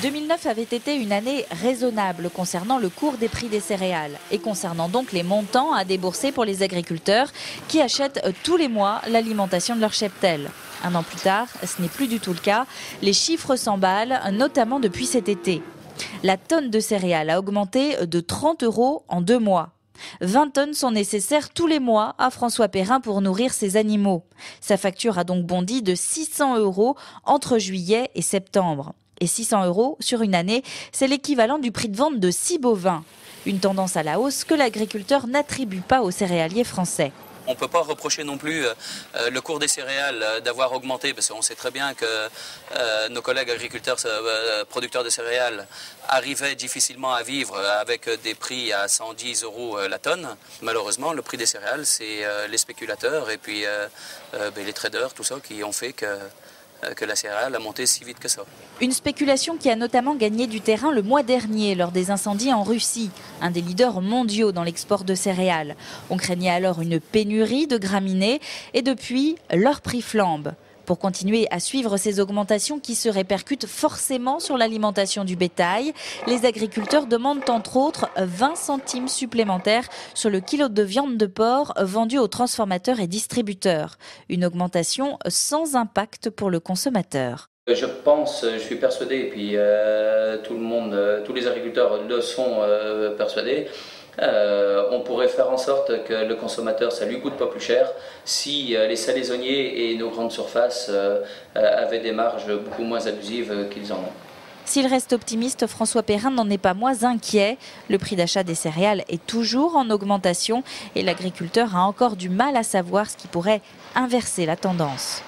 2009 avait été une année raisonnable concernant le cours des prix des céréales et concernant donc les montants à débourser pour les agriculteurs qui achètent tous les mois l'alimentation de leur cheptel. Un an plus tard, ce n'est plus du tout le cas. Les chiffres s'emballent, notamment depuis cet été. La tonne de céréales a augmenté de 30 € en 2 mois. 20 tonnes sont nécessaires tous les mois à François Perrin pour nourrir ses animaux. Sa facture a donc bondi de 600 € entre juillet et septembre. Et 600 € sur une année, c'est l'équivalent du prix de vente de 6 bovins. Une tendance à la hausse que l'agriculteur n'attribue pas aux céréaliers français. On ne peut pas reprocher non plus le cours des céréales d'avoir augmenté, parce qu'on sait très bien que nos collègues agriculteurs, producteurs de céréales, arrivaient difficilement à vivre avec des prix à 110 € la tonne. Malheureusement, le prix des céréales, c'est les spéculateurs et puis les traders, tout ça, qui ont fait que la céréale a monté si vite que ça. Une spéculation qui a notamment gagné du terrain le mois dernier lors des incendies en Russie, un des leaders mondiaux dans l'export de céréales. On craignait alors une pénurie de graminées et depuis, leur prix flambe. Pour continuer à suivre ces augmentations qui se répercutent forcément sur l'alimentation du bétail, les agriculteurs demandent entre autres 20 centimes supplémentaires sur le kilo de viande de porc vendu aux transformateurs et distributeurs. Une augmentation sans impact pour le consommateur. Je suis persuadé, et puis tout le monde, tous les agriculteurs le sont persuadés. On pourrait faire en sorte que le consommateur, ça lui coûte pas plus cher si les salaisonniers et nos grandes surfaces avaient des marges beaucoup moins abusives qu'ils en ont. S'il reste optimiste, François Perrin n'en est pas moins inquiet. Le prix d'achat des céréales est toujours en augmentation et l'agriculteur a encore du mal à savoir ce qui pourrait inverser la tendance.